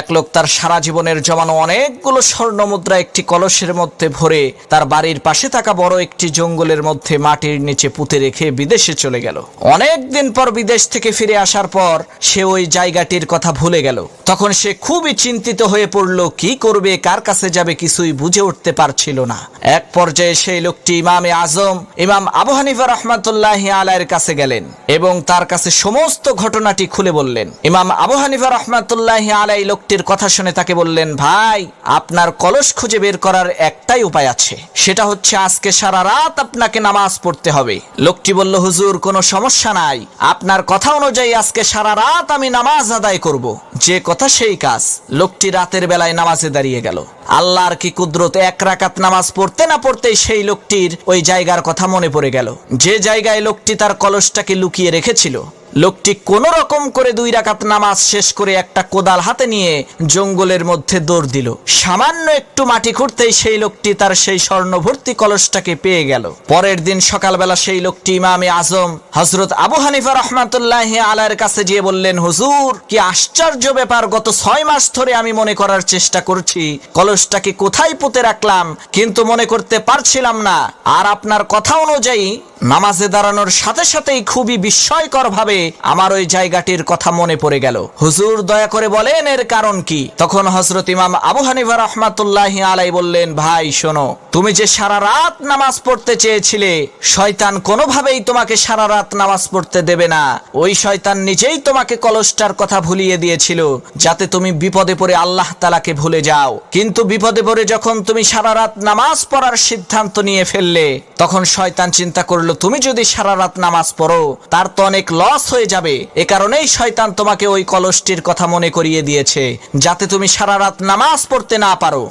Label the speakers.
Speaker 1: এক লোক তার সারা জীবনের জমানো অনেকগুলো স্বর্ণ মুদ্রা একটি কলসের মধ্যে ভরে তার বাড়ির পাশে থাকা বড় একটি জঙ্গলের মধ্যে মাটির নিচে পুঁতে রেখে বিদেশে চলে গেল। অনেক দিন পর বিদেশ থেকে ফিরে আসার পর সে ওই জায়গাটির কথা ভুলে গেল। তখন সে খুবই চিন্তিত হয়ে পড়ল, কি করবে, কার কাছে যাবে, কিছুই বুঝে উঠতে পারছিল না। এক পর্যায়ে সেই লোকটি ইমামে আজম ইমাম আবু হানিফা রাহমাতুল্লাহি আলাইহির কাছে গেলেন এবং তার কাছে সমস্ত ঘটনাটি খুলে বললেন। ইমাম আবু হানিফা রাহমাতুল্লাহি আলাইহি লোকটির কথা শুনে তাকে বললেন, ভাই, আপনার কলস খুঁজে বের করার একটাই উপায় আছে, সেটা হচ্ছে আজকে সারা রাত আপনাকে নামাজ পড়তে হবে। লোকটি বলল, হুজুর, কোনো সমস্যা নাই, আপনার কথা অনুযায়ী আজকে সারা রাত আমি নামাজ আদায় করব। যে কথা সেই কাজ। লোকটি রাতের বেলায় নামাজে দাঁড়িয়ে গেল। আল্লাহর কি কুদরত, এক রাকাত নামাজ পড়তে না পড়তেই সেই লোকটির ওই জায়গার কথা মনে পড়ে গেল, যে জায়গায় লোকটি তার কলসটাকে লুকিয়ে রেখেছিল। লোকটি কোন রকম করে 2 রাকাত নামাজ শেষ করে একটা কোদাল হাতে নিয়ে জঙ্গলের মধ্যে দৌড় দিল। সামান্য একটু মাটি খুঁড়তেই সেই লোকটি তার সেই স্বর্ণভর্তি কলসটাকে পেয়ে গেল। পরের দিন সকালবেলা সেই লোকটি ইমামে আজম হযরত আবু হানিফা রাহমাতুল্লাহি আলাইহির কাছে গিয়ে বললেন, হুজুর, কি আশ্চর্য ব্যাপার, গত 6 মাস ধরে আমি মনে করার চেষ্টা করছি কলসটাকে কোথায় পুঁতে রাখলাম, কিন্তু মনে করতে পারছিলাম না। আর আপনার কথা অনুযায়ী নামাজে দাঁড়ানোর সাথে সাথেই খুবই বিস্ময়কর ভাবে আমার ওই জায়গাটির কথা মনে পড়ে গেল। হুজুর, দয়া করে বলেন এর কারণ কি? তখন হযরত ইমাম আবু হানিফা রাহমাতুল্লাহি আলাইহি বললেন, ভাই শোনো, তুমি যে সারা রাত নামাজ পড়তে চেয়েছিলে, শয়তান কোনোভাবেই তোমাকে সারা রাত নামাজ পড়তে দেবে না। ওই শয়তান নিজেই তোমাকে কলসটার কথা ভুলিয়ে দিয়েছিল যাতে তুমি বিপদে পড়ে আল্লাহ তাআলাকে ভুলে যাও। কিন্তু বিপদে পড়ে যখন তুমি সারা রাত নামাজ পড়ার সিদ্ধান্ত নিয়ে ফেললে, তখন শয়তান চিন্তা করলো, তুমি যদি সারা রাত নামাজ পড়ো তার তো অনেক লস হয়ে যাবে। এ কারণেই শয়তান তোমাকে ওই কলসটির কথা মনে করিয়ে দিয়েছে যাতে তুমি সারা রাত নামাজ পড়তে না পারো।